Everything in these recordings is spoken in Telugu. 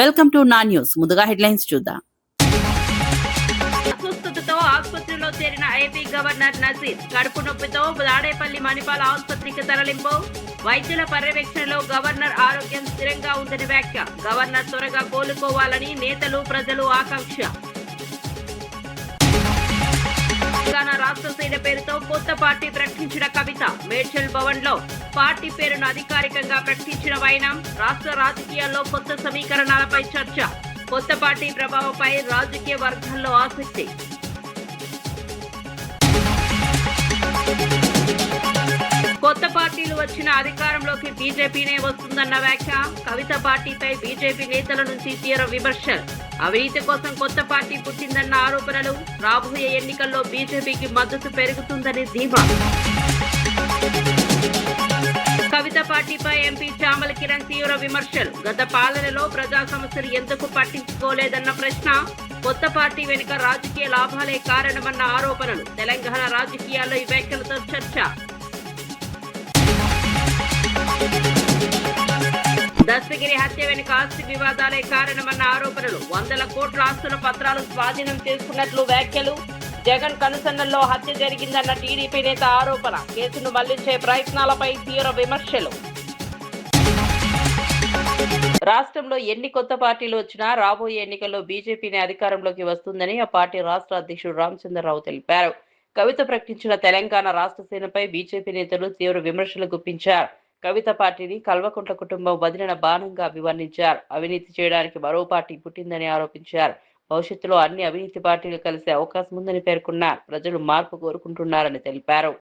వెల్కమ్ టు నా న్యూస్. ముందుగా హెడ్లైన్స్ చూద్దాం. అస్వస్థతతో ఆసుపత్రిలో చేరిన ఏపీ గవర్నర్ నజీర్ కడుపు నొప్పితో దాడేపల్లి మణిపాల్ ఆసుపత్రికి తరలింపు. వైద్యుల పర్యవేక్షణలో గవర్నర్ ఆరోగ్యం స్థిరంగా ఉందని వ్యాఖ్య. గవర్నర్ త్వరగా కోలుకోవాలని నేతలు ప్రజలు ఆకాంక్ష. తెలంగాణ రాష్ట్ర సేన పేరుతో కొత్త పార్టీ ప్రకటించిన కవిత. మేడ్చల్ భవన్ లో పార్టీ పేరును అధికారికంగా ప్రకటించిన వైనం. రాష్ట్ర రాజకీయాల్లో కొత్త సమీకరణాలపై చర్చ. కొత్త పార్టీ ప్రభావంపై రాజకీయ వర్గాల్లో ఆసక్తి. కొత్త పార్టీలు వచ్చిన అధికారంలోకి బీజేపీనే వస్తుందన్న వ్యాఖ్య. కవిత పార్టీపై బీజేపీ నేతల నుంచి తీవ్ర విమర్శలు. అవినీతి కోసం కొత్త పార్టీ పుట్టిందన్న ఆరోపణలు. రాబోయే ఎన్నికల్లో బీజేపీకి మద్దతు పెరుగుతుందని ధీమా. కవిత పార్టీపై ఎంపీ చామల కిరణ్ తీవ్ర విమర్శలు. గత పాలనలో ప్రజా సమస్యలు ఎందుకు పట్టించుకోలేదన్న ప్రశ్న. కొత్త పార్టీ వెనుక రాజకీయ లాభాలే కారణమన్న ఆరోపణలు. తెలంగాణ రాజకీయాల్లో ఈ వ్యాఖ్యలతో చర్చ. దస్తగిరి హత్య వెనుక ఆస్తి వివాదాలే కారణమన్న ఆరోపణలు. 100 కోట్ల ఆస్తుల పత్రాలు స్వాధీనం చేసుకున్నట్లు వ్యాఖ్యలు. జగన్ కనుసన్నల్లో హత్య జరిగిందన్న టీడీపీ నేత ఆరోపణ. కేసును మళ్లించే ప్రయత్నాలపై తీవ్ర విమర్శలు. రాష్ట్రంలో ఎన్ని కొత్త పార్టీలు వచ్చినా రాబోయే ఎన్నికల్లో బీజేపీని అధికారంలోకి వస్తుందని ఆ పార్టీ రాష్ట్ర అధ్యక్షుడు రామచంద్రరావు తెలిపారు. కవిత ప్రకటించిన తెలంగాణ రాష్ట్ర సేనపై బీజేపీ నేతలు తీవ్ర విమర్శలు గుప్పించారు. కవిత పార్టీని కల్వకుంట్ల కుటుంబం వదిలిన బాణంగా అభివర్ణించారు. అవినీతి చేయడానికి మరో పార్టీ పుట్టిందని ఆరోపించారు. భవిష్యత్తులో అన్ని అవినీతి పార్టీలు కలిసే అవకాశం ఉందని పేర్కొన్నారు. ప్రజలు మార్పు కోరుకుంటున్నారని తెలిపారు.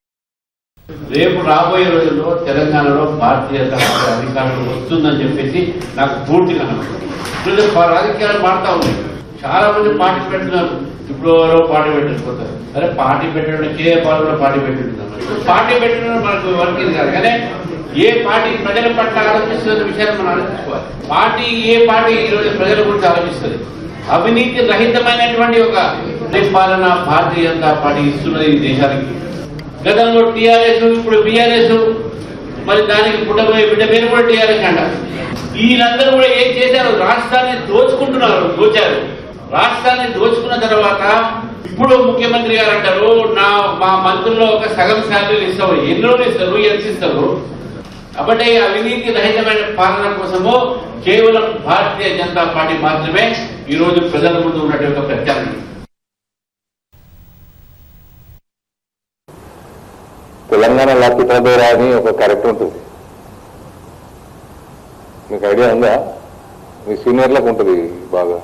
రేపు రాబోయే రోజుల్లో తెలంగాణలో భారతీయ జనతా పార్టీ అధికారంలో వస్తుందని చెప్పేసి నాకు పూర్తిగా నమ్మకం. రాజకీయాలు మారుతా ఉన్నాయి. చాలా మంది పార్టీ పెడుతున్నారు. ఇప్పుడు పార్టీ పెట్టిపోతారు. అరే పార్టీ పెట్టడం కేఏపాల్ కూడా పార్టీ పెట్టింటున్నారు. పార్టీ పెట్టడం మనకు వర్కింగ్ కాదు. కానీ ఏ పార్టీ ప్రజల పట్ల ఆలోచిస్తున్న విషయాన్ని మనం ఆలోచించుకోవాలి. పార్టీ ఏ పార్టీ ఈరోజు ప్రజల గురించి ఆలోచిస్తుంది. అవినీతి రహితమైనటువంటి ఒక పరిపాలన భారతీయ జనతా పార్టీ ఇస్తున్నది ఈ దేశానికి. గతంలో టీఆర్ఎస్, ఇప్పుడు బీఆర్ఎస్, మరి దానికి పుట్టబోయే బిడ్డ పేరు కూడా టీఆర్ఎస్ అంటారు. వీళ్ళందరూ కూడా ఏం చేశారు? రాష్ట్రాన్ని దోచారు. రాష్ట్రాన్ని దోచుకున్న తర్వాత ఇప్పుడు ముఖ్యమంత్రి గారు అంటారు మా మంత్రుల్లో ఒక సగం శాలరీలు ఇస్తారు. ఎన్ని రోజులు ఇస్తారు? ఎంత ఇస్తారు? కాబట్టి అవినీతి రహితమైన పాలన కోసము కేవలం భారతీయ జనతా పార్టీ మాత్రమే ఈ రోజు ప్రజల ముందు ఉన్నటువంటి ఒక ప్రత్యామ్నాయం. తెలంగాణ లాపిటోరా అని ఒక క్యారెక్టర్ ఉంటుంది. మీకు ఐడియా ఉందా? మీ సీనియర్లకు ఉంటుంది బాగా.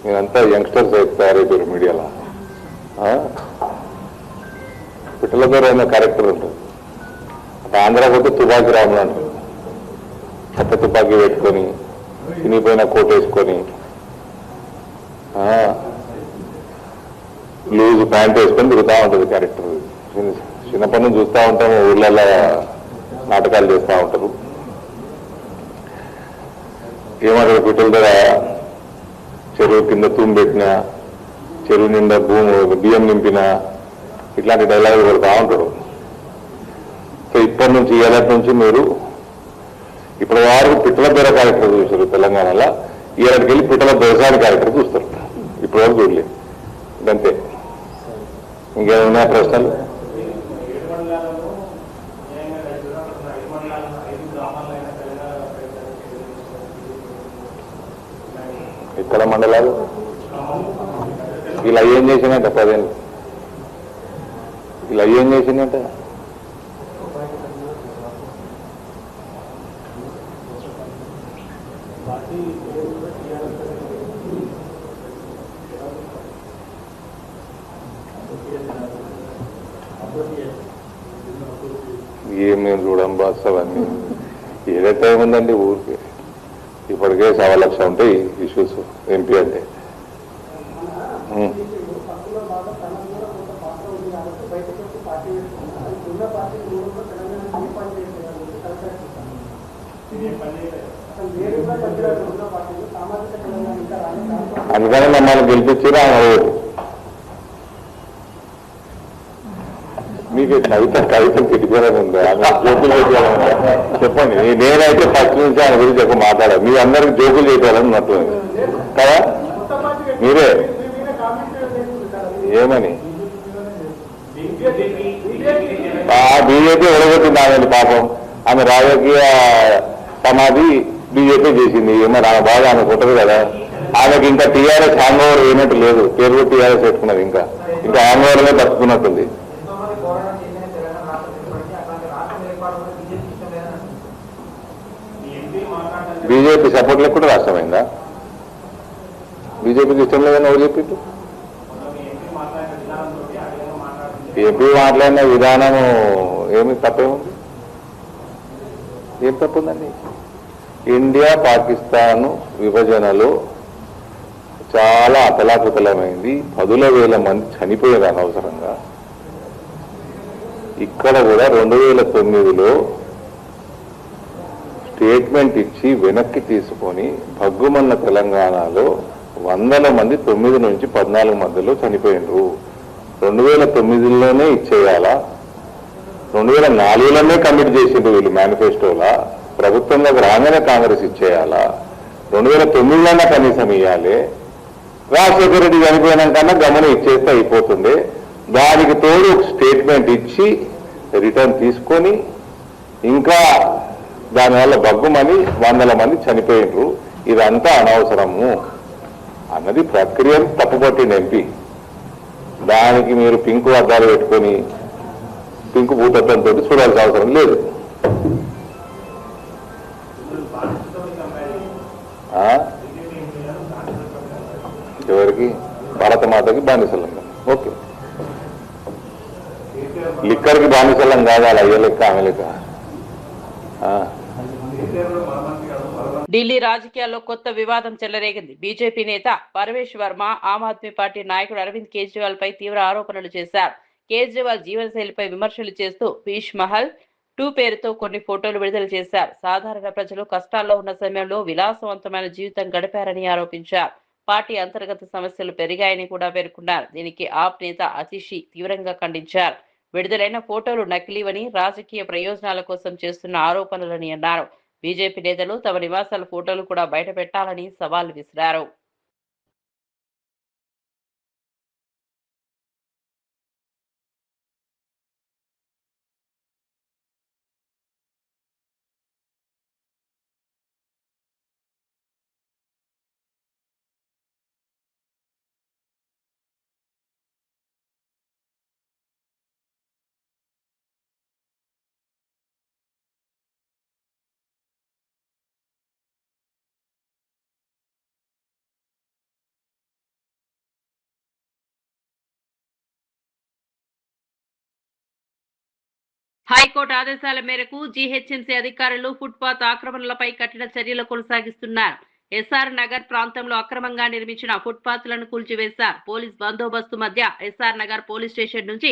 మీరంతా యంగ్స్టర్స్ తయారైపోయారు మీడియాలో. పిట్టలదోర అనే క్యారెక్టర్ ఉంటుంది. ఆంధ్ర పోతే తుపాకీ రాములు అంటారు. కొత్త తుపాకీ పెట్టుకొని చినిపోయిన కోట్ వేసుకొని లూజ్ ప్యాంట్ వేసుకొని తిరుగుతూ ఉంటుంది క్యారెక్టర్. చిన్నప్పటి నుంచి చూస్తూ ఉంటాము. ఊళ్ళల్లో నాటకాలు చేస్తూ ఉంటారు. ఏమంటారు? పిట్టల ద్వారా చెరువు కింద తూము పెట్టినా, చెరువు నిండా బియ్యం నింపినా, ఇట్లాంటి డైలాగులు కొడుతూ ఉంటారు. సో ఇప్పటి నుంచి ఏడాది నుంచి మీరు ఇప్పటి వారు పిట్టల దొర క్యారెక్టర్ చూస్తారు తెలంగాణలో. ఏడాదికి వెళ్ళి పిట్టల దొరసాని క్యారెక్టర్ చూస్తారు. ఇప్పటి వరకు చూడలేదు. అంతే. ఇంకేమైనా ప్రశ్నలు? ఇతర మండలాలు ఇలా ఏం చేసినట్ట? 10 ఏళ్ళు ఇలా ఏం చేసినట్ట? ఏం మేము చూడం బాస్ అవన్నీ. ఏదే టైం ఉందండి ఊరికి. ఇప్పటికే 1.25 లక్ష ఉంటాయి ఇష్యూస్ ఎంపీ అంటే. అందుకని మమ్మల్ని గెలిపించారు ఆయన ఓటు. మీకు కవిత తిట్టుకోవాలని ఉందా, జోకులు చేయాలని ఉందా? చెప్పండి. నేనైతే ఫస్ట్ నుంచి ఆయన గురించి ఎక్కువ మాట్లాడాలి. మీ అందరికి జోకులు చేయాలని ఉన్నట్టు కదా. మీరే ఏమని బీజేపీ ఒడగొట్టింది ఆమె పాపం. ఆమె రాజకీయ సమాధి బీజేపీ చేసింది. మరి ఆమె బాగా ఆమెకు ఉంటుంది కదా. ఆమెకి ఇంకా టీఆర్ఎస్ హ్యాంగ్ ఓవర్ వేయనట్టు లేదు. పేరు టీఆర్ఎస్ పెట్టుకున్నది. ఇంకా హ్యాంగ్ ఓవర్లే తప్పుకున్నట్టుంది. బీజేపీ సపోర్ట్ లేకుండా రాష్ట్రమైందా? బీజేపీకి ఇష్టం లేదని ఎవరు చెప్పిండు? ఎంపీ మాట్లాడిన విధానము ఏమి తప్పేముంది? ఏం తప్పుందండి? ఇండియా పాకిస్తాన్ విభజనలో చాలా అతలాకుతలమైంది. 10,000 మంది చనిపోయారు అనవసరంగా. ఇక్కడ కూడా 2009లో స్టేట్మెంట్ ఇచ్చి వెనక్కి తీసుకొని భగ్గుమన్న తెలంగాణలో 100 మంది 9 నుంచి 14 మధ్యలో చనిపోయినరు. 2009లోనే ఇచ్చేయాలా? 2004లోనే కమిట్ చేసిండ్రు వీళ్ళు మేనిఫెస్టోలా. ప్రభుత్వంలోకి రాగానే కాంగ్రెస్ ఇచ్చేయాలా? 2009లోనే కనీసం ఇవ్వాలి. రాజశేఖర రెడ్డి చనిపోయినాకన్నా గమనం ఇచ్చేస్తే అయిపోతుండే. దానికి తోడు స్టేట్మెంట్ ఇచ్చి రిటర్న్ తీసుకొని ఇంకా దానివల్ల బగ్గుమని 100 మంది చనిపోయినరు. ఇదంతా అనవసరము అన్నది ప్రక్రియను తప్పుపట్టింది ఎంపీ. దానికి మీరు పింకు అద్దాలు పెట్టుకొని పింకు భూతత్వంతో చూడాల్సిన అవసరం లేదు. ఎవరికి? భారతమాతకి బానిసలంగా. ఓకే, లిక్కర్కి బానిసలం కాదా? అయ్యే లెక్క ఆమె లెక్క. ఢిల్లీ రాజకీయాల్లో కొత్త వివాదం చెలరేగింది. బీజేపీ నేత పరమేశ్ వర్మ ఆమ్ ఆద్మీ పార్టీ నాయకుడు అరవింద్ కేజ్రీవాల్ పై తీవ్ర ఆరోపణలు చేశారు. కేజ్రీవాల్ జీవనశైలిపై విమర్శలు చేస్తూ పీష్ మహల్ 2 పేరుతో కొన్ని ఫోటోలు విడుదల చేశారు. సాధారణ ప్రజలు కష్టాల్లో ఉన్న సమయంలో విలాసవంతమైన జీవితం గడిపారని ఆరోపించారు. పార్టీ అంతర్గత సమస్యలు పెరిగాయని కూడా పేర్కొన్నారు. దీనికి ఆప్ నేత అతిషి తీవ్రంగా ఖండించారు. విడుదలైన ఫోటోలు నకిలీవని, రాజకీయ ప్రయోజనాల కోసం చేస్తున్న ఆరోపణలని అన్నారు. బీజేపీ నేతలు తమ నివాసాల ఫోటోలు కూడా బయట పెట్టాలని సవాల్ విసిరారు. హైకోర్టు ఆదేశాల మేరకు జీహెచ్ఎంసీ అధికారులు ఫుట్పాత్ ఆక్రమణలపై కఠిన చర్యలు కొనసాగిస్తున్నారు. ఎస్ఆర్ నగర్ ప్రాంతంలో అక్రమంగా నిర్మించిన ఫుట్పాత్లను కూల్చివేశారు. పోలీస్ బందోబస్తు మధ్య ఎస్ఆర్ నగర్ పోలీస్ స్టేషన్ నుంచి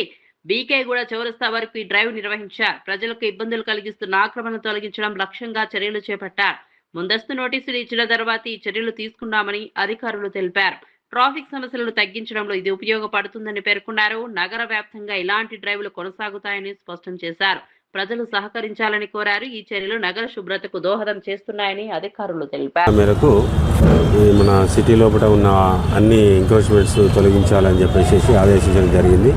బీకేగూడ చౌరస్తా వరకు ఈ డ్రైవ్ నిర్వహించారు. ప్రజలకు ఇబ్బందులు కలిగిస్తున్న ఆక్రమణను తొలగించడం లక్ష్యంగా చర్యలు చేపట్టారు. ముందస్తు నోటీసులు ఇచ్చిన తర్వాత ఈ చర్యలు తీసుకున్నామని అధికారులు తెలిపారు. ట్రాఫిక్ సమస్యలను తగ్గించడంలో ఇది ఉపయోగపడుతుందని పేర్కొన్నారు. నగర వ్యాప్తంగా ఇలాంటి డ్రైవ్లు కొనసాగుతాయని స్పష్టం చేశారు. ప్రజలు సహకరించాలని కోరారు. ఈ చర్యలు నగర శుభ్రతకు దోహదం చేస్తున్నాయని అధికారులు తెలిపారు. మేరకు మన సిటీ లోపల ఉన్న అన్ని ఎంక్రోచ్మెంట్స్ తొలగించాలని చెప్పేసి ఆదేశించడం జరిగింది.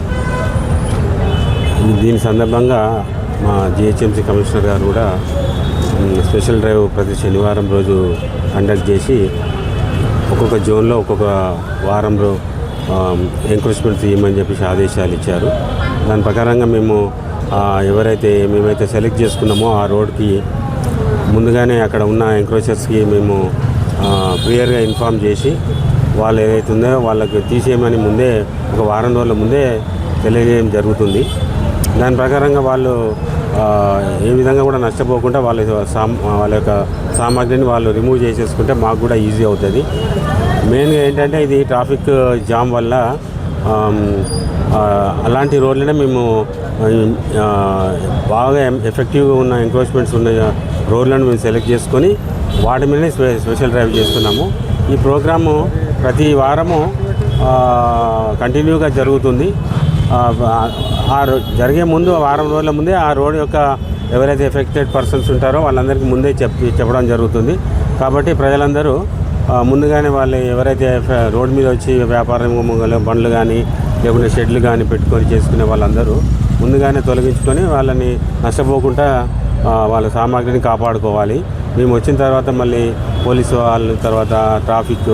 దీని సందర్భంగా మా జిహెచ్ఎంసీ కమిషనర్ గారు కూడా స్పెషల్ డ్రైవ్ ప్రతి శనివారం రోజు కండక్ట్ చేసి ఒక్కొక్క జోన్లో ఒక్కొక్క వారంలో ఎంక్రోచ్మెంట్స్ ఇవ్వమని చెప్పేసి ఆదేశాలు ఇచ్చారు. దాని ప్రకారంగా మేము మేమైతే సెలెక్ట్ చేసుకున్నామో ఆ రోడ్కి ముందుగానే అక్కడ ఉన్న ఎంక్రోచర్స్కి మేము క్లియర్గా ఇన్ఫామ్ చేసి వాళ్ళు ఏదైతే ఉందో వాళ్ళకి తీసేయమని ముందే ఒక వారం రోజుల ముందే తెలియజేయడం జరుగుతుంది. దాని ప్రకారంగా వాళ్ళు ఏ విధంగా కూడా నష్టపోకుండా వాళ్ళ యొక్క సామాగ్రిని వాళ్ళు రిమూవ్ చేసేసుకుంటే మాకు కూడా ఈజీ అవుతుంది. మెయిన్గా ఏంటంటే ఇది ట్రాఫిక్ జామ్ వల్ల అలాంటి రోడ్లనే మేము బాగా ఎఫెక్టివ్గా ఉన్న ఎంక్రోచ్మెంట్స్ ఉన్న రోడ్లను మేము సెలెక్ట్ చేసుకొని వాటి మీదనే స్పెషల్ డ్రైవ్ చేస్తున్నాము. ఈ ప్రోగ్రాము ప్రతి వారము కంటిన్యూగా జరుగుతుంది. జరిగే ముందు వారం రోజుల ముందే ఆ రోడ్ యొక్క ఎవరైతే ఎఫెక్టెడ్ పర్సన్స్ ఉంటారో వాళ్ళందరికీ ముందే చెప్పడం జరుగుతుంది. కాబట్టి ప్రజలందరూ ముందుగానే వాళ్ళు ఎవరైతే రోడ్ మీద వచ్చి వ్యాపారం బండ్లు కానీ లేకుంటే షెడ్లు కానీ పెట్టుకొని చేసుకునే వాళ్ళందరూ ముందుగానే తొలగించుకొని వాళ్ళని నష్టపోకుండా వాళ్ళ సామాగ్రిని కాపాడుకోవాలి. మేము వచ్చిన తర్వాత మళ్ళీ పోలీసు వాళ్ళు, తర్వాత ట్రాఫిక్,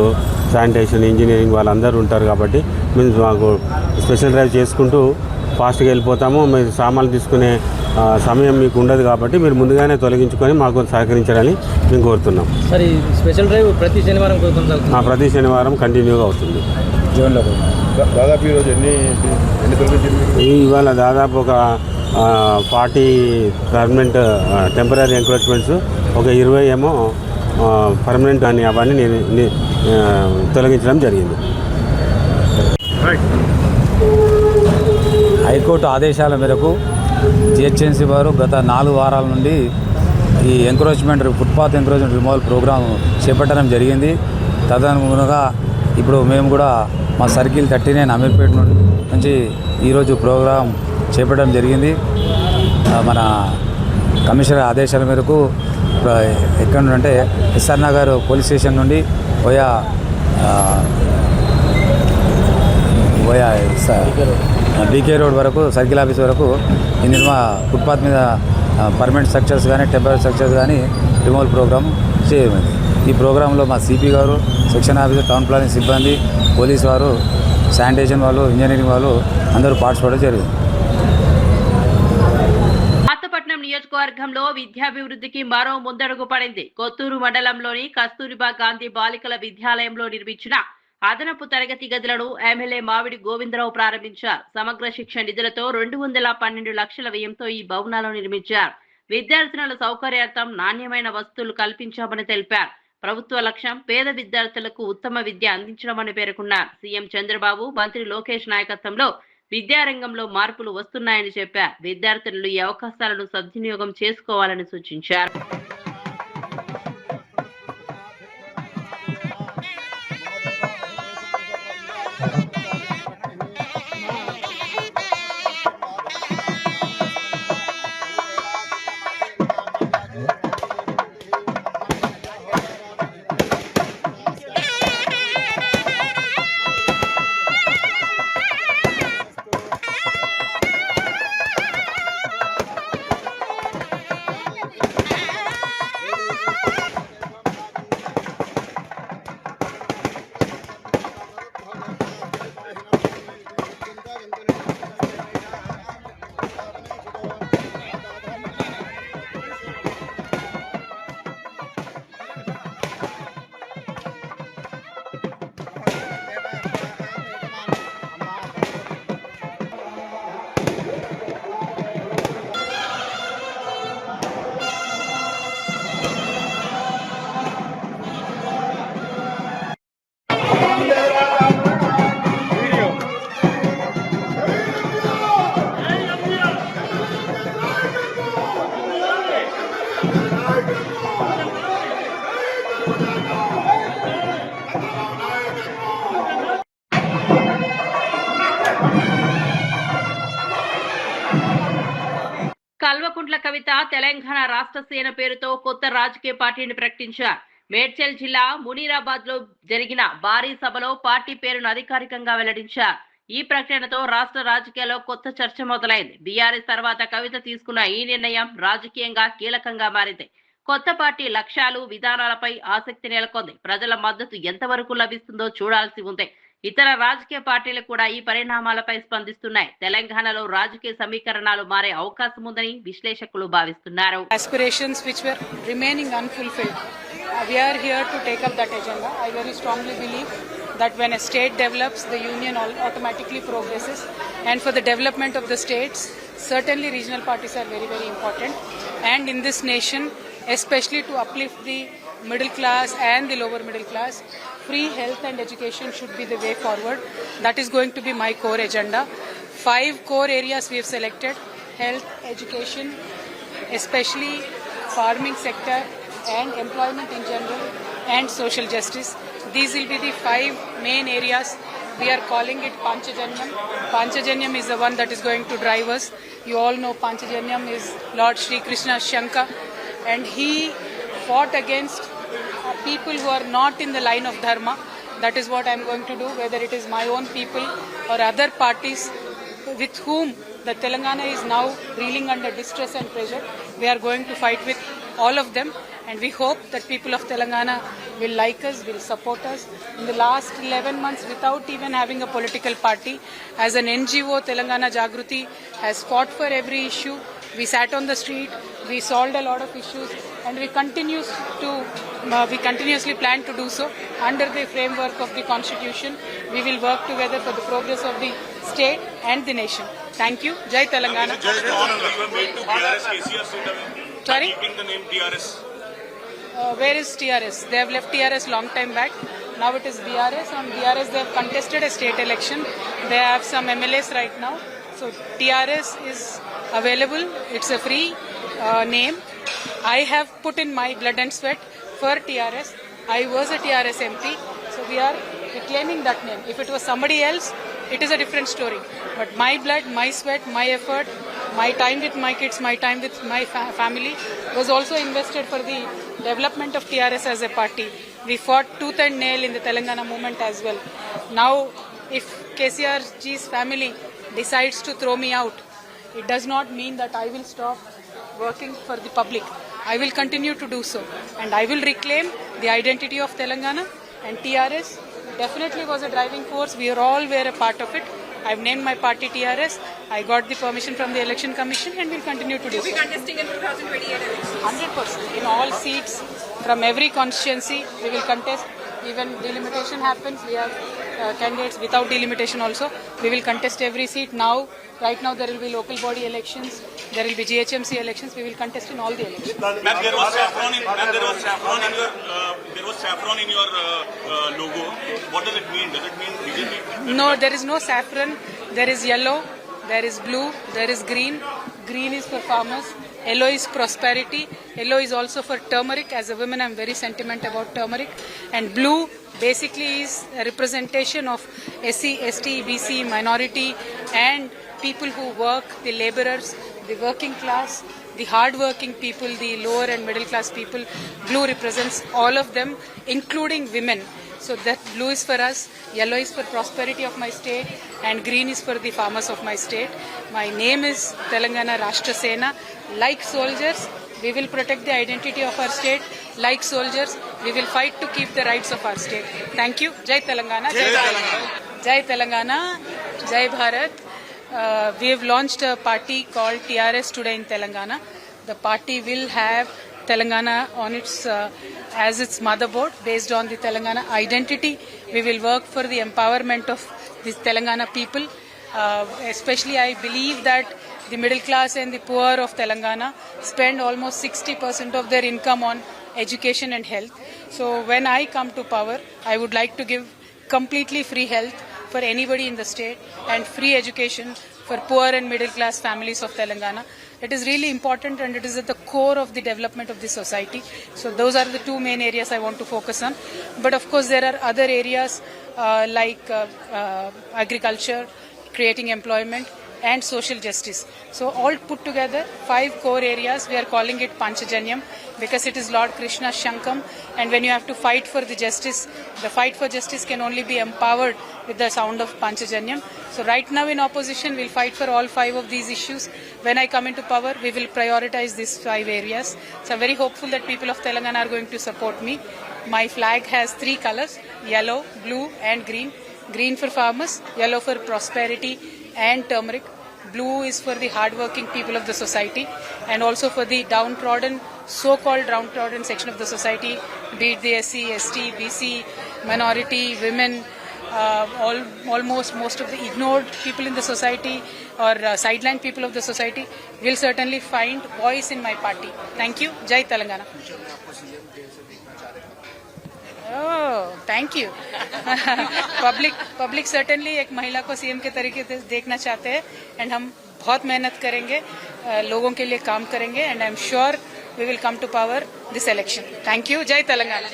శానిటేషన్, ఇంజనీరింగ్ వాళ్ళందరూ ఉంటారు. కాబట్టి మేము మాకు స్పెషల్ డ్రైవ్ చేసుకుంటూ ఫాస్ట్గా వెళ్ళిపోతాము. మీరు సామాన్లు తీసుకునే సమయం మీకు ఉండదు కాబట్టి మీరు ముందుగానే తొలగించుకొని మాకు సహకరించాలని మేము కోరుతున్నాం. సార్, ఈ స్పెషల్ డ్రైవ్ ప్రతి శనివారం ప్రతి శనివారం కంటిన్యూగా అవుతుంది. జోన్లో దాదాపు ఈరోజు ఎన్ని ఇవాళ దాదాపు ఒక 40 పర్మనెంట్ టెంపరీ ఎంక్రోచ్మెంట్స్, ఒక 20 ఏమో పర్మనెంట్ అని అవన్నీ తొలగించడం జరిగింది. హైకోర్టు ఆదేశాల మేరకు జిహెచ్ఎంసీ వారు గత 4 వారాల నుండి ఈ ఫుట్పాత్ ఎంక్రోచ్మెంట్ రిమూవల్ ప్రోగ్రాం చేపట్టడం జరిగింది. తదనుగుణంగా ఇప్పుడు మేము కూడా మా సర్కిల్ 39 అమీర్పేట నుంచి ఈరోజు ప్రోగ్రాం చేపట్టడం జరిగింది. మన కమిషనర్ ఆదేశాల మేరకు ఎక్కడ నుండి ఎస్ఆర్ నగర్ పోలీస్ స్టేషన్ నుండి పోయా బీకే రోడ్ వరకు, సర్కిల్ ఆఫీస్ వరకు ఈ ఫుట్పాత్ మీద పర్మనెంట్ స్ట్రక్చర్స్ కానీ టెంపరీ స్ట్రక్చర్స్ కానీ రిమూవల్ ప్రోగ్రామ్ చేయమైంది. ఈ ప్రోగ్రాంలో మా సిపి గారు, సెక్షన్ ఆఫీసర్, టౌన్ ప్లానింగ్ సిబ్బంది, పోలీస్ వారు, శానిటేషన్ వాళ్ళు, ఇంజనీరింగ్ వాళ్ళు అందరూ పార్టిసిపేట్ జరిగింది. పాతపట్నం నియోజకవర్గంలో విద్యాభివృద్ధికి మరో ముందడుగు పడింది. కొత్తూరు మండలంలోని కస్తూరిబా గాంధీ బాలికల విద్యాలయంలో నిర్మించిన అదనపు తరగతి గదులను ఎమ్మెల్యే మావిడి గోవిందరావు ప్రారంభించారు. సమగ్ర శిక్ష నిధులతో 212 లక్షల వ్యయంతో ఈ భవనాలను నిర్మించారు. విద్యార్థినుల సౌకర్యార్థం నాణ్యమైన వసతులు కల్పించామని తెలిపారు. ప్రభుత్వ లక్ష్యం పేద విద్యార్థులకు ఉత్తమ విద్య అందించడమని పేర్కొన్నారు. సీఎం చంద్రబాబు, మంత్రి లోకేష్ నాయకత్వంలో విద్యారంగంలో మార్పులు వస్తున్నాయని చెప్పారు. విద్యార్థులు ఈ అవకాశాలను సద్వినియోగం చేసుకోవాలని సూచించారు. కల్వకుంట్ల కవిత తెలంగాణ రాష్ట్ర సేన పేరుతో కొత్త రాజకీయ పార్టీని ప్రకటించారు. మేడ్చల్ జిల్లా మునీరాబాద్ లో జరిగిన భారీ సభలో పార్టీ పేరును అధికారికంగా వెల్లడించారు. ఈ ప్రకటనతో రాష్ట్ర రాజకీయాల్లో కొత్త చర్చ మొదలైంది. బీఆర్ఎస్ తర్వాత కవిత తీసుకున్న ఈ నిర్ణయం రాజకీయంగా కీలకంగా మారింది. కొత్త పార్టీ లక్ష్యాలు, విధానాలపై ఆసక్తి నెలకొంది. ప్రజల మద్దతు ఎంతవరకు లభిస్తుందో చూడాల్సి ఉంది. ఇతర రాజకీయ పార్టీలు కూడా ఈ పరిణామాలపై స్పందిస్తున్నాయి. తెలంగాణలో రాజకీయ సమీకరణాలు మారే అవకాశం ఉందని విశ్లేషకులు భావిస్తున్నారు. Aspirations which were remaining unfulfilled, we are here to take up that agenda. I very strongly believe that when a state develops, the union automatically progresses, and for the development of the states, certainly regional parties are very, very important. And in this nation, especially to uplift the middle class and the lower middle class, free health and education should be the way forward. That is going to be my core agenda. 5 core areas we have selected: health, education, especially farming sector and employment in general, and social justice. These will be the 5 main areas. We are calling it Panchajanyam. Panchajanyam is the one that is going to drive us. You all know Panchajanyam is Lord Shri Krishna Shanka, and he fought against people who are not in the line of dharma. That is what I am going to do, whether it is my own people or other parties with whom the Telangana is now reeling under distress and pressure. We are going to fight with all of them, and we hope that people of Telangana will like us, will support us. In the last 11 months, without even having a political party, as an NGO, Telangana Jagruti has fought for every issue. We sat on the street, we solved a lot of issues, and we continuously plan to do so under the framework of the Constitution. We will work together for the progress of the state and the nation. Thank you. Jai Telangana. Just honor you were made to TRS KCR seat away. Sorry? Keeping the name TRS. Where is TRS? They have left TRS long time back. Now it is BRS. On BRS they have contested a state election. They have some MLAs right now. So TRS is available. It's a free name. I have put in my blood and sweat for TRS. I was a TRS MP. So we are reclaiming that name. If it was somebody else, it is a different story. But my blood, my sweat, my effort, my time with my kids, my time with my family was also invested for the development of TRS as a party. We fought tooth and nail in the Telangana movement as well. Now, if KCRG's family decides to throw me out, it does not mean that I will stop working for the public. I will continue to do so, and I will reclaim the identity of Telangana, and TRS definitely was a driving force. We all were a part of it. I've named my party TRS. I got the permission from the Election Commission and will continue to do so. Will be contesting in 2028 elections? 100%. In all seats, from every constituency, we will contest. Even delimitation happens, we have candidates without delimitation also. We will contest every seat. Right now there will be local body elections, there will be GHMC elections. We will contest in all the elections. Ma'am, there was saffron in your logo. What does it mean? Does it mean BJP? No, there is no saffron. There is yellow, there is blue, there is green. Green is for farmers. Yellow is prosperity. Yellow is also for turmeric. As a woman, I am very sentimental about turmeric. And blue basically is a representation of SC, ST, BC, minority, and people who work, the laborers, the working class, the hard-working people, the lower and middle-class people. Blue represents all of them, including women. So that blue is for us, yellow is for prosperity of my state, and green is for the farmers of my state. My name is Telangana Rashtra Sena. Like soldiers, we will protect the identity of our state. Like soldiers, we will fight to keep the rights of our state. Thank you. Jai Telangana. Jai Telangana. Jai Telangana. Jai Bharat. We have launched a party called TRS today in Telangana. The party will have Telangana on its as its motherboard based on the Telangana identity. We will work for the empowerment of the Telangana people. Especially I believe that the middle class and the poor of Telangana spend almost 60% of their income on education and health. So when I come to power, I would like to give completely free health for anybody in the state and free education for poor and middle class families of Telangana. It is really important and it is at the core of the development of the society. So those are the two main areas I want to focus on. But of course there are other areas like agriculture, creating employment, and social justice. So all put together, 5 core areas. We are calling it Panchajanyam because it is Lord Krishna Shankam, and when you have to fight for the justice, the fight for justice can only be empowered with the sound of Panchajanyam. So right now in opposition, we'll fight for all 5 of these issues. When I come into power, we will prioritize these 5 areas. So I'm very hopeful that people of Telangana are going to support me. My flag has 3 colors, yellow, blue and green. Green for farmers, yellow for prosperity and turmeric. Blue is for the hard-working people of the society and also for the downtrodden, so-called downtrodden section of the society, be it the SC, ST, BC, minority, women, almost most of the ignored people in the society or sidelined people of the society will certainly find voice in my party. Thank you. Jai Telangana. Oh, thank you. Public certainly एक महिला को सीएम के तरीके से देखना चाहते हैं and हम बहुत मेहनत करेंगे, लोगों के लिए काम करेंगे and I'm sure we will come to power this election. Thank you. Jai Telangana.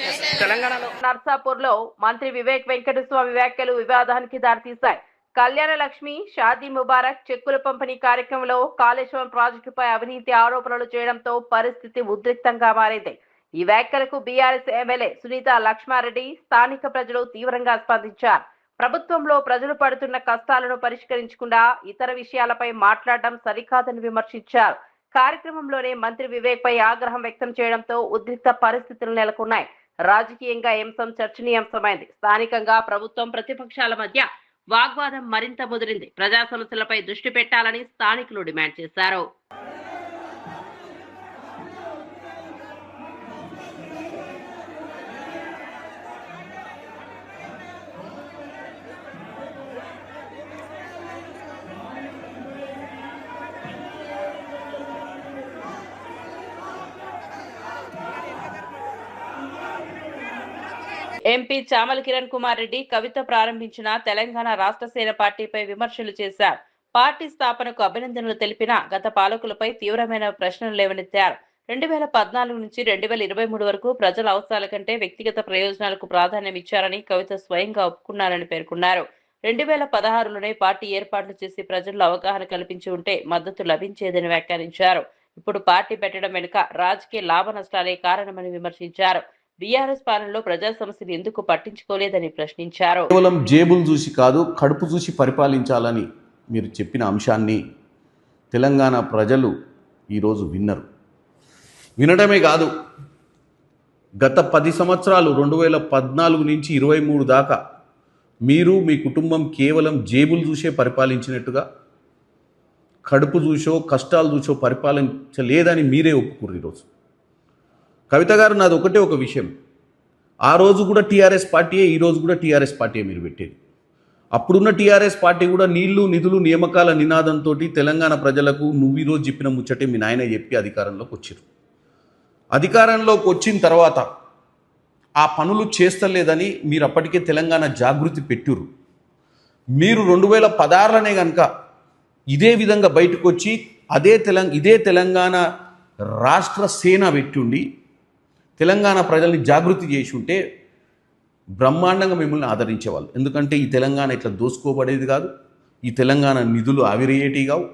నర్సాపూర్లో మంత్రి వివేక్ వెంకటస్వామి వ్యాఖ్యలు వివాదానికి దారితీశాయి. కళ్యాణ లక్ష్మి, షాదీ ముబారక్ చెక్కుల పంపిణీ కార్యక్రమంలో కాళేశ్వరం ప్రాజెక్టుపై అవినీతి ఆరోపణలు చేయడంతో పరిస్థితి ఉద్రిక్తంగా మారింది. ఈ వ్యాఖ్యలకు బీఆర్ఎస్ ఎమ్మెల్యే సునీత లక్ష్మారెడ్డి, స్థానిక ప్రజలు తీవ్రంగా స్పందించారు. ప్రభుత్వంలో ప్రజలు పడుతున్న కష్టాలను పరిష్కరించకుండా ఇతర విషయాలపై మాట్లాడడం సరికాదని విమర్శించారు. కార్యక్రమంలోనే మంత్రి వివేక్ పై ఆగ్రహం వ్యక్తం చేయడంతో ఉద్రిక్త పరిస్థితులు నెలకొన్నాయి. రాజకీయంగా అంశం చర్చనీయాంశమైంది. స్థానికంగా ప్రభుత్వం ప్రతిపక్షాల మధ్య వాగ్వాదం మరింత ముదిరింది. ప్రజా సమస్యలపై దృష్టి పెట్టాలని స్థానికులు డిమాండ్ చేశారు. ఎంపీ చామల కిరణ్ కుమార్ రెడ్డి కవిత ప్రారంభించిన తెలంగాణ రాష్ట్ర సేన పార్టీపై విమర్శలు చేశారు. పార్టీ స్థాపనకు అభినందనలు తెలిపిన గత పాలకులపై తీవ్రమైన ప్రశ్నలు లేవనెత్తారు. 2014 నుంచి 2023 వరకు ప్రజల అవసరాల కంటే వ్యక్తిగత ప్రయోజనాలకు ప్రాధాన్యం ఇచ్చారని కవిత స్వయంగా ఒప్పుకున్నారని పేర్కొన్నారు. 2016లోనే పార్టీ ఏర్పాట్లు చేసి ప్రజల్లో అవగాహన కల్పించి ఉంటే మద్దతు లభించేదని వ్యాఖ్యానించారు. ఇప్పుడు పార్టీ పెట్టడం వెనుక రాజకీయ లాభ నష్టాలే కారణమని విమర్శించారు. బీఆర్ఎస్ పాలనలో ప్రజా సమస్యలు ఎందుకు పట్టించుకోలేదని ప్రశ్నించారు. కేవలం జేబులు చూసి కాదు, కడుపు చూసి పరిపాలించాలని మీరు చెప్పిన అంశాన్ని తెలంగాణ ప్రజలు ఈరోజు విన్నరు. వినడమే కాదు, గత 10 సంవత్సరాలు 2014 నుంచి 23 దాకా మీరు మీ కుటుంబం కేవలం జేబులు చూసే పరిపాలించినట్టుగా, కడుపు చూసో కష్టాలు చూసో పరిపాలించలేదని మీరే ఒప్పుకుర్రు. ఈరోజు కవిత గారు, నాది ఒకటే ఒక విషయం, ఆ రోజు కూడా టీఆర్ఎస్ పార్టీయే, ఈరోజు కూడా టీఆర్ఎస్ పార్టీయే మీరు పెట్టేది. అప్పుడున్న టీఆర్ఎస్ పార్టీ కూడా నీళ్లు నిధులు నియామకాల నినాదంతో తెలంగాణ ప్రజలకు నువ్వు ఈరోజు చెప్పిన ముచ్చటే మీ నాయనే చెప్పి అధికారంలోకి వచ్చారు. అధికారంలోకి వచ్చిన తర్వాత ఆ పనులు చేస్తలేదని మీరు అప్పటికే తెలంగాణ జాగృతి పెట్టిర్రు. మీరు 2016లోనే కనుక ఇదే విధంగా బయటకు వచ్చి ఇదే తెలంగాణ రాష్ట్ర సేన పెట్టుండి తెలంగాణ ప్రజల్ని జాగృతి చేసి ఉంటే బ్రహ్మాండంగా మిమ్మల్ని ఆదరించేవాళ్ళు. ఎందుకంటే ఈ తెలంగాణ ఇట్లా దోసుకోబడేది కాదు, ఈ తెలంగాణ నిధులు ఆవిరయ్యేటివి కావు,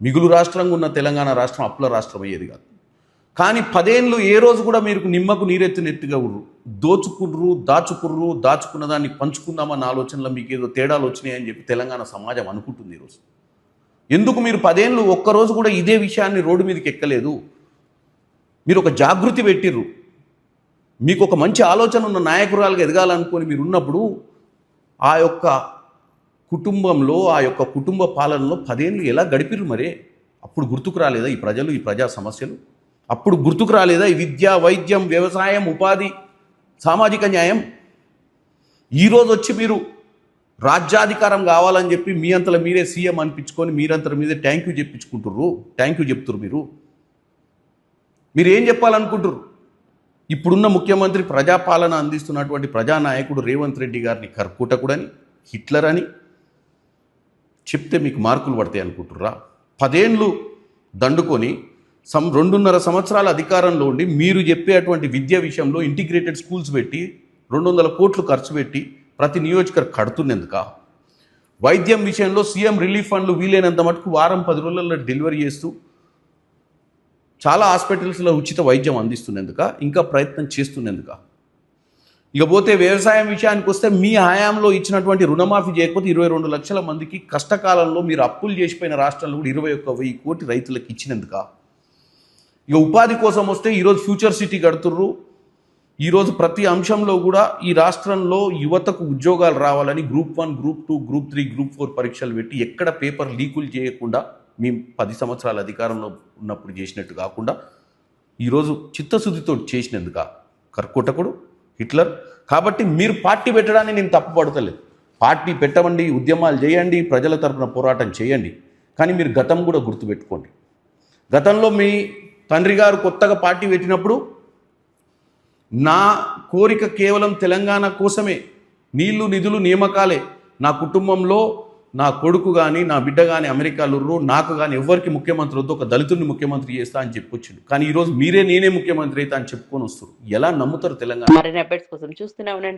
మిగులు రాష్ట్రంగా ఉన్న తెలంగాణ రాష్ట్రం అప్పుల రాష్ట్రం అయ్యేది కాదు. కానీ 10 ఏళ్ళు ఏ రోజు కూడా మీరు నిమ్మకు నీరెత్తినెత్తుగా ఉర్రు, దాచుకున్న దాన్ని పంచుకుందామన్న ఆలోచనలో మీకు ఏదో తేడాలు వచ్చినాయని చెప్పి తెలంగాణ సమాజం అనుకుంటుంది ఈరోజు. ఎందుకు మీరు 10 ఏళ్ళు ఒక్కరోజు కూడా ఇదే విషయాన్ని రోడ్డు మీదకి ఎక్కలేదు? మీరు ఒక జాగృతి పెట్టిర్రు. మీకు ఒక మంచి ఆలోచన ఉన్న నాయకురాలుగా ఎదగాలనుకొని మీరు ఉన్నప్పుడు ఆ యొక్క కుటుంబంలో, ఆ యొక్క కుటుంబ పాలనలో 10 ఏళ్ళు ఎలా గడిపిర్రు? మరే అప్పుడు గుర్తుకు రాలేదా ఈ ప్రజలు, ఈ ప్రజా సమస్యలు? అప్పుడు గుర్తుకు రాలేదా ఈ విద్య, వైద్యం, వ్యవసాయం, ఉపాధి, సామాజిక న్యాయం? ఈరోజు వచ్చి మీరు రాజ్యాధికారం కావాలని చెప్పి మీ అంతలో మీరే సీఎం అనిపించుకొని మీరంతలో మీదే థ్యాంక్ యూ చెప్తున్నారు. మీరు ఏం చెప్పాలనుకుంటారు? ఇప్పుడున్న ముఖ్యమంత్రి ప్రజాపాలన అందిస్తున్నటువంటి ప్రజానాయకుడు రేవంత్ రెడ్డి గారిని కర్కూటకుడని, హిట్లర్ అని చెప్తే మీకు మార్కులు పడతాయి అనుకుంటుర్రా? 10 ఏళ్ళు దండుకొని 2.5 సంవత్సరాల అధికారంలో ఉండి మీరు చెప్పేటువంటి విద్య విషయంలో ఇంటిగ్రేటెడ్ స్కూల్స్ పెట్టి 200 కోట్లు ఖర్చు పెట్టి ప్రతి నియోజకవర్గం కడుతున్నందుక? వైద్యం విషయంలో సీఎం రిలీఫ్ ఫండ్లు వీలైనంత మటుకు వారం 10 రోజులలో డెలివరీ చేస్తూ చాలా హాస్పిటల్స్లో ఉచిత వైద్యం అందిస్తున్నందుక, ఇంకా ప్రయత్నం చేస్తున్నందుక? ఇకపోతే వ్యవసాయం విషయానికి వస్తే మీ హయాంలో ఇచ్చినటువంటి రుణమాఫీ చేయకపోతే 22 లక్షల మందికి కష్టకాలంలో మీరు అప్పులు చేసిపోయిన రాష్ట్రంలో కూడా 21,000 కోటి రైతులకు ఇచ్చినందుక? ఇక ఉపాధి కోసం వస్తే ఈరోజు ఫ్యూచర్ సిటీ కడుతుర్రు. ఈరోజు ప్రతి అంశంలో కూడా ఈ రాష్ట్రంలో యువతకు ఉద్యోగాలు రావాలని గ్రూప్ 1, గ్రూప్ 2, గ్రూప్ 3, గ్రూప్ 4 పరీక్షలు పెట్టి ఎక్కడ పేపర్ లీకులు చేయకుండా మేము 10 సంవత్సరాల అధికారంలో ఉన్నప్పుడు చేసినట్టు కాకుండా ఈరోజు చిత్తశుద్ధితో చేసినందుక కర్కోటకుడు, హిట్లర్? కాబట్టి మీరు పార్టీ పెట్టడాన్ని నేను తప్పుపడతలేదు. పార్టీ పెట్టవండి, ఉద్యమాలు చేయండి, ప్రజల తరపున పోరాటం చేయండి. కానీ మీరు గతం కూడా గుర్తుపెట్టుకోండి. గతంలో మీ తండ్రి గారు కొత్తగా పార్టీ పెట్టినప్పుడు నా కోరిక కేవలం తెలంగాణ కోసమే, నీళ్లు నిధులు నియామకాలే, నా కుటుంబంలో నా కొడుకు కానీ నా బిడ్డ కానీ అమెరికాలో నాకు కానీ ఎవరికి ముఖ్యమంత్రి వద్దు, ఒక దళితుడిని ముఖ్యమంత్రి చేస్తా అని చెప్పొచ్చిండు. కానీ ఈరోజు నేనే ముఖ్యమంత్రి అవుతా అని చెప్పుకొని వస్తారు. ఎలా నమ్ముతారు తెలంగాణ? మరిన్ని అప్డేట్స్ కోసం చూస్తూనే ఉండండి